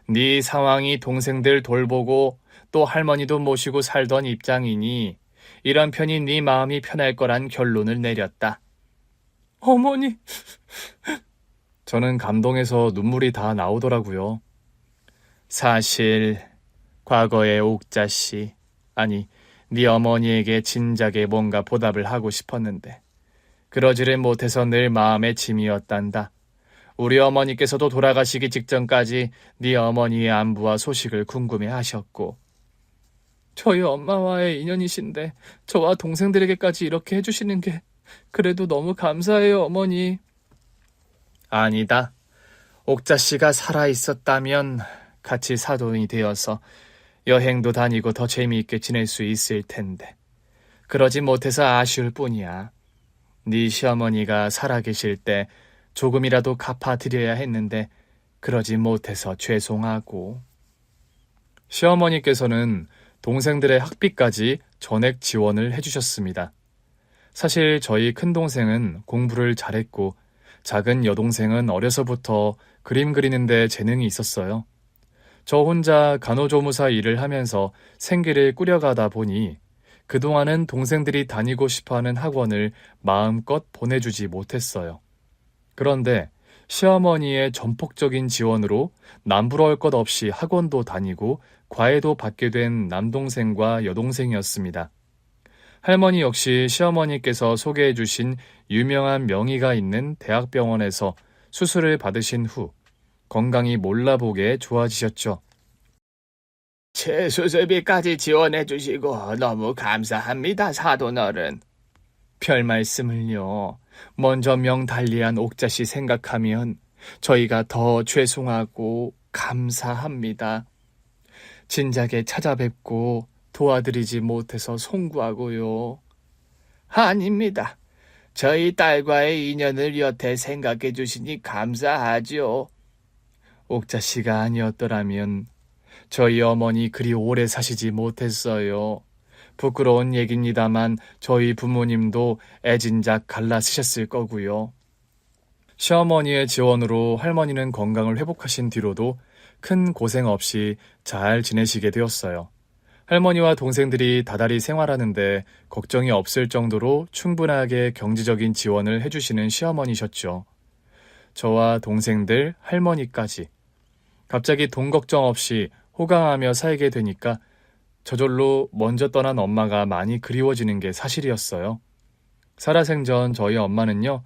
네 상황이 동생들 돌보고 또 할머니도 모시고 살던 입장이니 이런 편이 네 마음이 편할 거란 결론을 내렸다. 어머니. 저는 감동해서 눈물이 다 나오더라고요. 사실 과거의 옥자 씨, 아니 네 어머니에게 진작에 뭔가 보답을 하고 싶었는데 그러지를 못해서 늘 마음의 짐이었단다. 우리 어머니께서도 돌아가시기 직전까지 네 어머니의 안부와 소식을 궁금해하셨고. 저희 엄마와의 인연이신데 저와 동생들에게까지 이렇게 해주시는 게 그래도 너무 감사해요, 어머니. 아니다. 옥자 씨가 살아있었다면 같이 사돈이 되어서 여행도 다니고 더 재미있게 지낼 수 있을 텐데. 그러지 못해서 아쉬울 뿐이야. 네 시어머니가 살아계실 때 조금이라도 갚아드려야 했는데 그러지 못해서 죄송하고. 시어머니께서는 동생들의 학비까지 전액 지원을 해주셨습니다. 사실 저희 큰동생은 공부를 잘했고 작은 여동생은 어려서부터 그림 그리는데 재능이 있었어요. 저 혼자 간호조무사 일을 하면서 생계를 꾸려가다 보니 그동안은 동생들이 다니고 싶어하는 학원을 마음껏 보내주지 못했어요. 그런데 시어머니의 전폭적인 지원으로 남부러울 것 없이 학원도 다니고 과외도 받게 된 남동생과 여동생이었습니다. 할머니 역시 시어머니께서 소개해 주신 유명한 명의가 있는 대학병원에서 수술을 받으신 후 건강이 몰라보게 좋아지셨죠. 제 수술비까지 지원해 주시고 너무 감사합니다, 사돈어른. 별 말씀을요. 먼저 명달리한 옥자씨 생각하면 저희가 더 죄송하고 감사합니다. 진작에 찾아뵙고 도와드리지 못해서 송구하고요. 아닙니다. 저희 딸과의 인연을 여태 생각해 주시니 감사하죠. 옥자씨가 아니었더라면 저희 어머니 그리 오래 사시지 못했어요. 부끄러운 얘기입니다만 저희 부모님도 애진작 갈라 쓰셨을 거고요. 시어머니의 지원으로 할머니는 건강을 회복하신 뒤로도 큰 고생 없이 잘 지내시게 되었어요. 할머니와 동생들이 다달이 생활하는데 걱정이 없을 정도로 충분하게 경제적인 지원을 해주시는 시어머니셨죠. 저와 동생들, 할머니까지. 갑자기 돈 걱정 없이 호강하며 살게 되니까 저절로 먼저 떠난 엄마가 많이 그리워지는 게 사실이었어요. 살아생전 저희 엄마는요,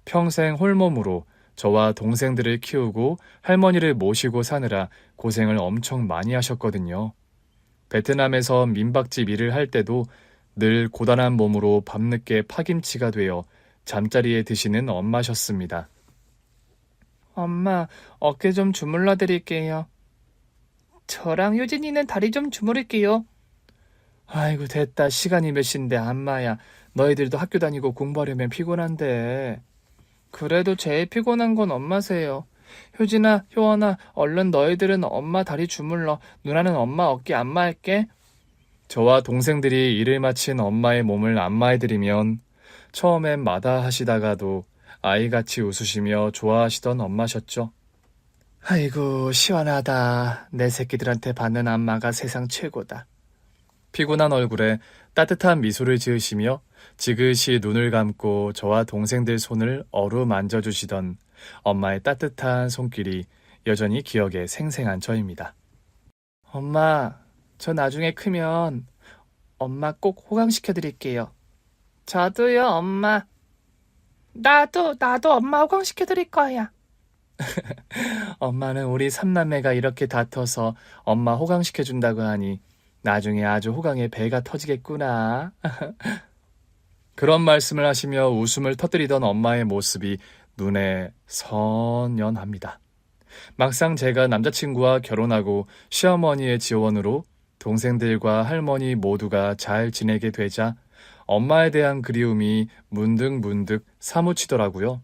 평생 홀몸으로 저와 동생들을 키우고 할머니를 모시고 사느라 고생을 엄청 많이 하셨거든요. 베트남에서 민박집 일을 할 때도 늘 고단한 몸으로 밤늦게 파김치가 되어 잠자리에 드시는 엄마셨습니다. 엄마, 어깨 좀 주물러 드릴게요. 저랑 효진이는 다리 좀 주무를게요. 아이고 됐다. 시간이 몇 시인데 안마야. 너희들도 학교 다니고 공부하려면 피곤한데. 그래도 제일 피곤한 건 엄마세요. 효진아, 효원아, 얼른 너희들은 엄마 다리 주물러. 누나는 엄마 어깨 안마할게. 저와 동생들이 일을 마친 엄마의 몸을 안마해드리면 처음엔 마다하시다가도 아이같이 웃으시며 좋아하시던 엄마셨죠. 아이고 시원하다. 내 새끼들한테 받는 안마가 세상 최고다. 피곤한 얼굴에 따뜻한 미소를 지으시며 지그시 눈을 감고 저와 동생들 손을 어루만져주시던 엄마의 따뜻한 손길이 여전히 기억에 생생한 저입니다. 엄마, 저 나중에 크면 엄마 꼭 호강시켜드릴게요. 저도요, 엄마. 나도 엄마 호강시켜드릴 거야. 엄마는 우리 삼남매가 이렇게 다퉈서 엄마 호강시켜준다고 하니 나중에 아주 호강에 배가 터지겠구나. 그런 말씀을 하시며 웃음을 터뜨리던 엄마의 모습이 눈에 선연합니다. 막상 제가 남자친구와 결혼하고 시어머니의 지원으로 동생들과 할머니 모두가 잘 지내게 되자 엄마에 대한 그리움이 문득문득 사무치더라고요.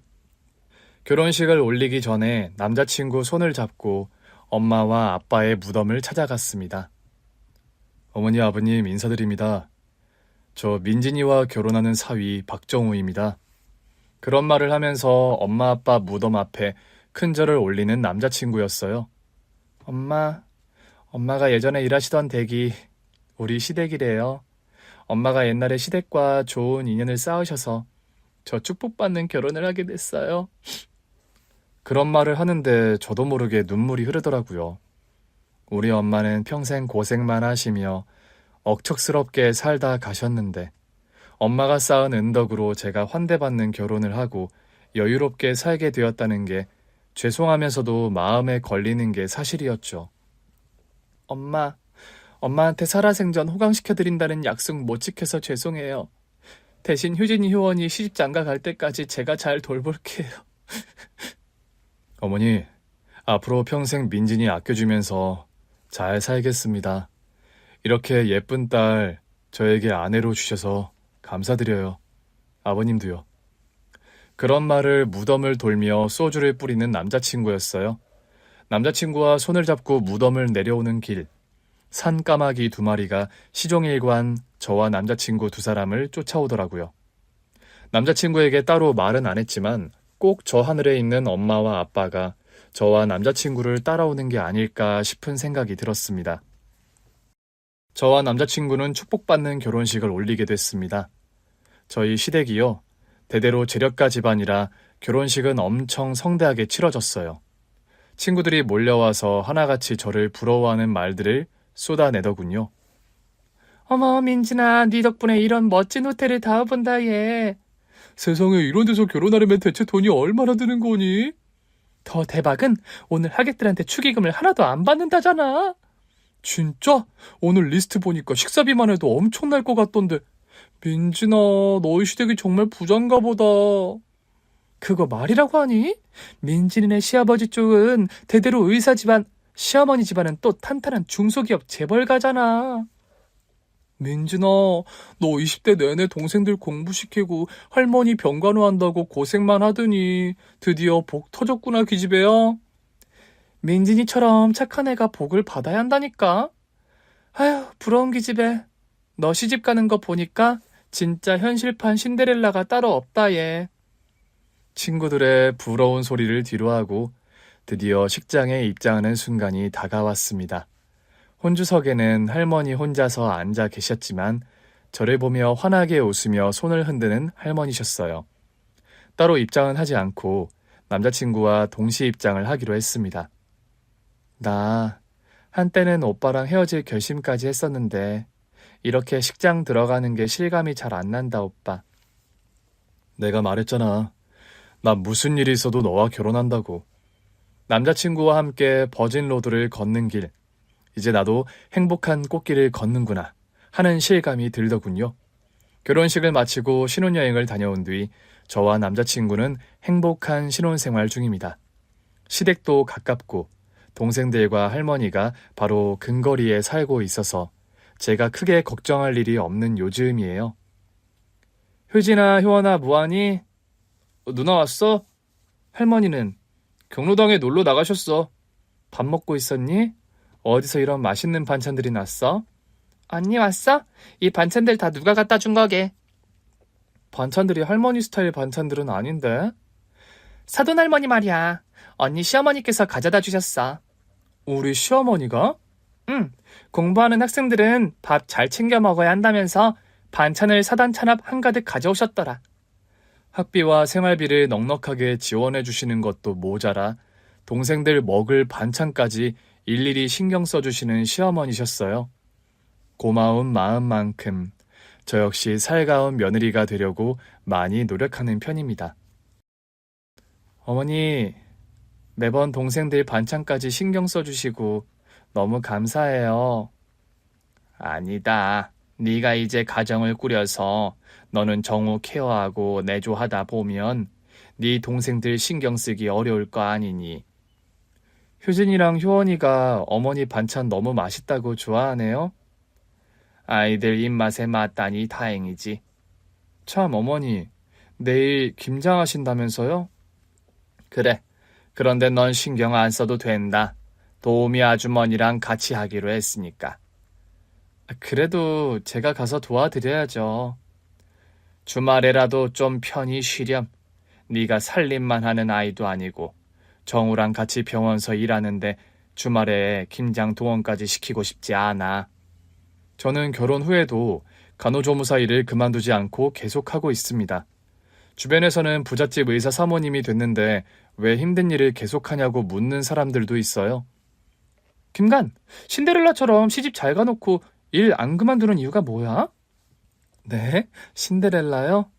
결혼식을 올리기 전에 남자친구 손을 잡고 엄마와 아빠의 무덤을 찾아갔습니다. 어머니, 아버님 인사드립니다. 저 민진이와 결혼하는 사위 박정우입니다. 그런 말을 하면서 엄마 아빠 무덤 앞에 큰 절을 올리는 남자친구였어요. 엄마가 예전에 일하시던 댁이 우리 시댁이래요. 엄마가 옛날에 시댁과 좋은 인연을 쌓으셔서 저 축복받는 결혼을 하게 됐어요. 그런 말을 하는데 저도 모르게 눈물이 흐르더라고요. 우리 엄마는 평생 고생만 하시며 억척스럽게 살다 가셨는데 엄마가 쌓은 은덕으로 제가 환대받는 결혼을 하고 여유롭게 살게 되었다는 게 죄송하면서도 마음에 걸리는 게 사실이었죠. 엄마한테 살아생전 호강시켜드린다는 약속 못 지켜서 죄송해요. 대신 효진이 효원이 시집장가 갈 때까지 제가 잘 돌볼게요. 어머니, 앞으로 평생 민진이 아껴주면서 잘 살겠습니다. 이렇게 예쁜 딸 저에게 아내로 주셔서 감사드려요. 아버님도요. 그런 말을 무덤을 돌며 소주를 뿌리는 남자친구였어요. 남자친구와 손을 잡고 무덤을 내려오는 길, 산까마귀 2마리가 시종일관 저와 남자친구 2사람을 쫓아오더라고요. 남자친구에게 따로 말은 안 했지만 꼭 저 하늘에 있는 엄마와 아빠가 저와 남자친구를 따라오는 게 아닐까 싶은 생각이 들었습니다. 저와 남자친구는 축복받는 결혼식을 올리게 됐습니다. 저희 시댁이요. 대대로 재력가 집안이라 결혼식은 엄청 성대하게 치러졌어요. 친구들이 몰려와서 하나같이 저를 부러워하는 말들을 쏟아내더군요. 어머, 민진아, 네 덕분에 이런 멋진 호텔을 다 와본다, 얘. 세상에, 이런 데서 결혼하려면 대체 돈이 얼마나 드는 거니? 더 대박은 오늘 하객들한테 축의금을 하나도 안 받는다잖아. 진짜? 오늘 리스트 보니까 식사비만 해도 엄청날 것 같던데. 민진아, 너희 시댁이 정말 부자인가 보다. 그거 말이라고 하니? 민진이네 시아버지 쪽은 대대로 의사 집안, 시어머니 집안은 또 탄탄한 중소기업 재벌가잖아. 민진아, 너 20대 내내 동생들 공부시키고 할머니 병간호 한다고 고생만 하더니 드디어 복 터졌구나, 기집애야. 민진이처럼 착한 애가 복을 받아야 한다니까. 아휴, 부러운 기집애. 너 시집 가는 거 보니까 진짜 현실판 신데렐라가 따로 없다, 얘. 친구들의 부러운 소리를 뒤로하고 드디어 식장에 입장하는 순간이 다가왔습니다. 혼주석에는 할머니 혼자서 앉아 계셨지만 저를 보며 환하게 웃으며 손을 흔드는 할머니셨어요. 따로 입장은 하지 않고 남자친구와 동시 입장을 하기로 했습니다. 나 한때는 오빠랑 헤어질 결심까지 했었는데 이렇게 식장 들어가는 게 실감이 잘 안 난다, 오빠. 내가 말했잖아. 나 무슨 일이 있어도 너와 결혼한다고. 남자친구와 함께 버진로드를 걷는 길. 이제 나도 행복한 꽃길을 걷는구나 하는 실감이 들더군요. 결혼식을 마치고 신혼여행을 다녀온 뒤 저와 남자친구는 행복한 신혼생활 중입니다. 시댁도 가깝고 동생들과 할머니가 바로 근거리에 살고 있어서 제가 크게 걱정할 일이 없는 요즘이에요. 효진아, 효원아, 뭐하니? 누나 왔어? 할머니는 경로당에 놀러 나가셨어. 밥 먹고 있었니? 어디서 이런 맛있는 반찬들이 났어? 언니 왔어? 이 반찬들 다 누가 갖다 준 거게? 반찬들이 할머니 스타일 반찬들은 아닌데? 사돈 할머니 말이야. 언니 시어머니께서 가져다 주셨어. 우리 시어머니가? 공부하는 학생들은 밥 잘 챙겨 먹어야 한다면서 반찬을 사단 찬압 한가득 가져오셨더라. 학비와 생활비를 넉넉하게 지원해 주시는 것도 모자라 동생들 먹을 반찬까지 일일이 신경 써주시는 시어머니셨어요. 고마운 마음만큼 저 역시 살가운 며느리가 되려고 많이 노력하는 편입니다. 어머니, 매번 동생들 반찬까지 신경 써주시고 너무 감사해요. 아니다. 네가 이제 가정을 꾸려서 너는 정우 케어하고 내조하다 보면 네 동생들 신경 쓰기 어려울 거 아니니. 효진이랑 효원이가 어머니 반찬 너무 맛있다고 좋아하네요. 아이들 입맛에 맞다니 다행이지. 참 어머니, 내일 김장하신다면서요? 그래. 그런데 넌 신경 안 써도 된다. 도우미 아주머니랑 같이 하기로 했으니까. 그래도 제가 가서 도와드려야죠. 주말에라도 좀 편히 쉬렴. 네가 살림만 하는 아이도 아니고 정우랑 같이 병원서 일하는데 주말에 김장 동원까지 시키고 싶지 않아. 저는 결혼 후에도 간호조무사 일을 그만두지 않고 계속하고 있습니다. 주변에서는 부잣집 의사 사모님이 됐는데 왜 힘든 일을 계속하냐고 묻는 사람들도 있어요. 김간, 신데렐라처럼 시집 잘 가놓고 일 안 그만두는 이유가 뭐야? 네? 신데렐라요?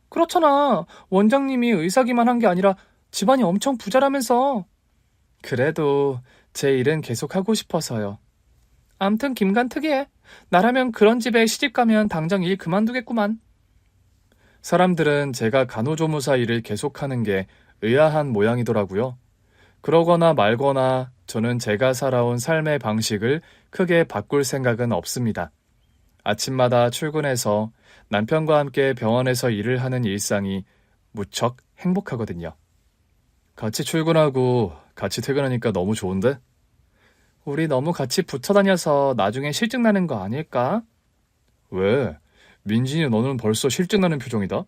그렇잖아. 원장님이 의사기만 한 게 아니라 집안이 엄청 부자라면서. 그래도 제 일은 계속하고 싶어서요. 암튼 김간 특이해. 나라면 그런 집에 시집가면 당장 일 그만두겠구만. 사람들은 제가 간호조무사 일을 계속하는 게 의아한 모양이더라고요. 그러거나 말거나 저는 제가 살아온 삶의 방식을 크게 바꿀 생각은 없습니다. 아침마다 출근해서 남편과 함께 병원에서 일을 하는 일상이 무척 행복하거든요. 같이 출근하고 같이 퇴근하니까 너무 좋은데? 우리 너무 같이 붙어 다녀서 나중에 실증 나는 거 아닐까? 왜? 민진이 너는 벌써 실증 나는 표정이다?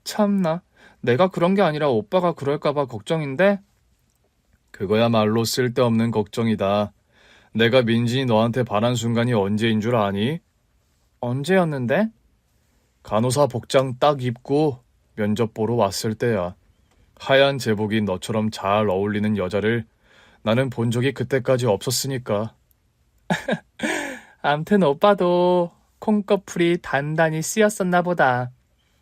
참나, 내가 그런 게 아니라 오빠가 그럴까봐 걱정인데? 그거야말로 쓸데없는 걱정이다. 내가 민진이 너한테 반한 순간이 언제인 줄 아니? 언제였는데? 간호사 복장 딱 입고 면접 보러 왔을 때야. 하얀 제복이 너처럼 잘 어울리는 여자를 나는 본 적이 그때까지 없었으니까. 암튼 오빠도 콩꺼풀이 단단히 쓰였었나 보다.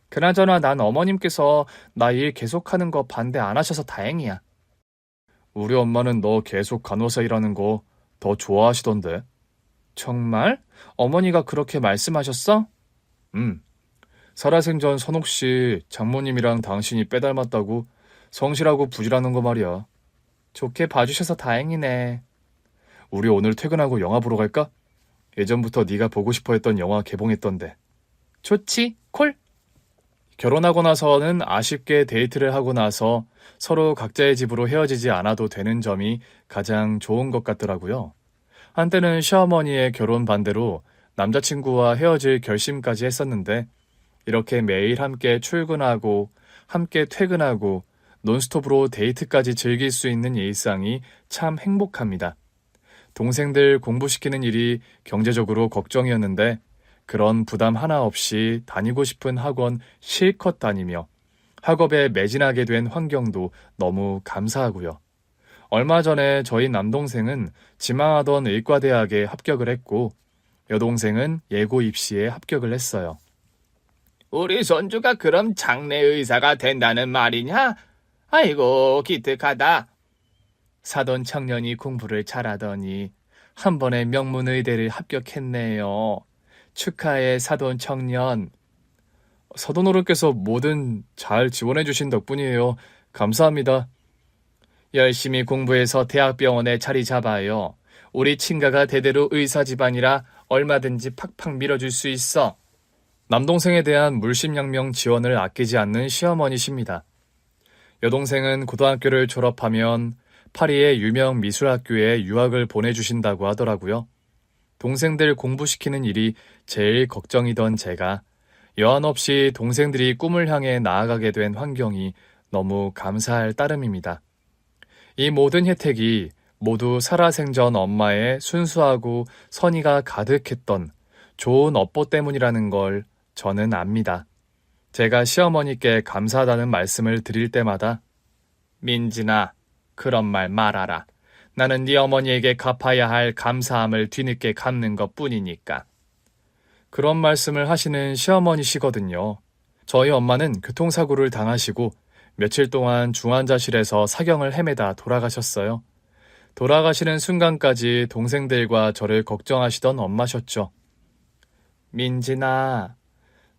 그나저나 난 어머님께서 나 일 계속하는 거 반대 안 하셔서 다행이야. 우리 엄마는 너 계속 간호사 일하는 거 더 좋아하시던데. 정말? 어머니가 그렇게 말씀하셨어? 살아생전 선옥씨 장모님이랑 당신이 빼닮았다고 성실하고 부지런한 거 말이야. 좋게 봐주셔서 다행이네. 우리 오늘 퇴근하고 영화 보러 갈까? 예전부터 네가 보고 싶어 했던 영화 개봉했던데. 좋지, 콜. 결혼하고 나서는 아쉽게 데이트를 하고 나서 서로 각자의 집으로 헤어지지 않아도 되는 점이 가장 좋은 것 같더라고요. 한때는 시어머니의 결혼 반대로 남자친구와 헤어질 결심까지 했었는데 이렇게 매일 함께 출근하고 함께 퇴근하고 논스톱으로 데이트까지 즐길 수 있는 일상이 참 행복합니다. 동생들 공부시키는 일이 경제적으로 걱정이었는데 그런 부담 하나 없이 다니고 싶은 학원 실컷 다니며 학업에 매진하게 된 환경도 너무 감사하고요. 얼마 전에 저희 남동생은 지망하던 의과대학에 합격을 했고 여동생은 예고 입시에 합격을 했어요. 우리 손주가 그럼 장내 의사가 된다는 말이냐? 아이고, 기특하다. 사돈 청년이 공부를 잘하더니 한 번에 명문의대를 합격했네요. 축하해, 사돈 청년. 사돈 어른께서 뭐든 잘 지원해 주신 덕분이에요. 감사합니다. 열심히 공부해서 대학병원에 자리 잡아요. 우리 친가가 대대로 의사 집안이라 얼마든지 팍팍 밀어줄 수 있어. 남동생에 대한 물심양면 지원을 아끼지 않는 시어머니십니다. 여동생은 고등학교를 졸업하면 파리의 유명 미술학교에 유학을 보내주신다고 하더라고요. 동생들 공부시키는 일이 제일 걱정이던 제가 여한 없이 동생들이 꿈을 향해 나아가게 된 환경이 너무 감사할 따름입니다. 이 모든 혜택이 모두 살아생전 엄마의 순수하고 선의가 가득했던 좋은 업보 때문이라는 걸 저는 압니다. 제가 시어머니께 감사하다는 말씀을 드릴 때마다 민진아, 그런 말 말아라. 나는 네 어머니에게 갚아야 할 감사함을 뒤늦게 갚는 것뿐이니까. 그런 말씀을 하시는 시어머니시거든요. 저희 엄마는 교통사고를 당하시고 며칠 동안 중환자실에서 사경을 헤매다 돌아가셨어요. 돌아가시는 순간까지 동생들과 저를 걱정하시던 엄마셨죠. 민진아,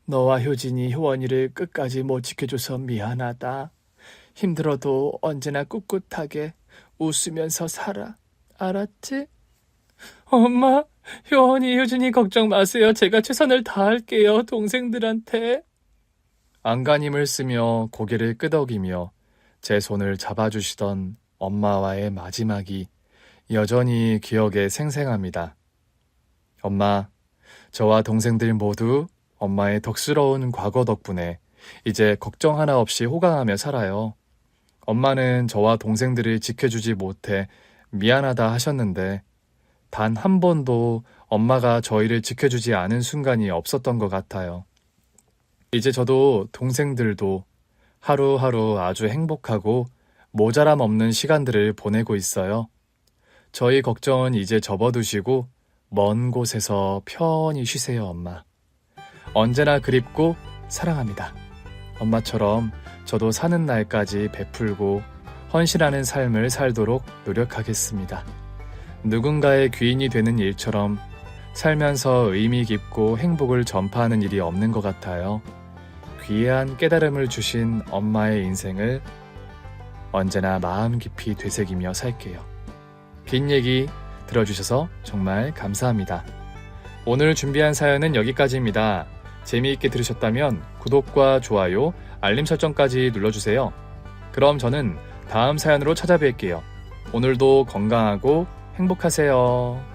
너와 효진이 효원이를 끝까지 못 지켜줘서 미안하다. 힘들어도 언제나 꿋꿋하게 웃으면서 살아. 알았지? 엄마, 효원이, 효진이 걱정 마세요. 제가 최선을 다할게요. 동생들한테. 안간힘을 쓰며 고개를 끄덕이며 제 손을 잡아주시던 엄마와의 마지막이 여전히 기억에 생생합니다. 엄마, 저와 동생들 모두 엄마의 덕스러운 과거 덕분에 이제 걱정 하나 없이 호강하며 살아요. 엄마는 저와 동생들을 지켜주지 못해 미안하다 하셨는데 단 한 번도 엄마가 저희를 지켜주지 않은 순간이 없었던 것 같아요. 이제 저도 동생들도 하루하루 아주 행복하고 모자람 없는 시간들을 보내고 있어요. 저희 걱정은 이제 접어두시고 먼 곳에서 편히 쉬세요, 엄마. 언제나 그립고 사랑합니다. 엄마처럼 저도 사는 날까지 베풀고 헌신하는 삶을 살도록 노력하겠습니다. 누군가의 귀인이 되는 일처럼 살면서 의미 깊고 행복을 전파하는 일이 없는 것 같아요. 귀한 깨달음을 주신 엄마의 인생을 언제나 마음 깊이 되새기며 살게요. 긴 얘기 들어주셔서 정말 감사합니다. 오늘 준비한 사연은 여기까지입니다. 재미있게 들으셨다면 구독과 좋아요, 알림 설정까지 눌러주세요. 그럼 저는 다음 사연으로 찾아뵐게요. 오늘도 건강하고 행복하세요.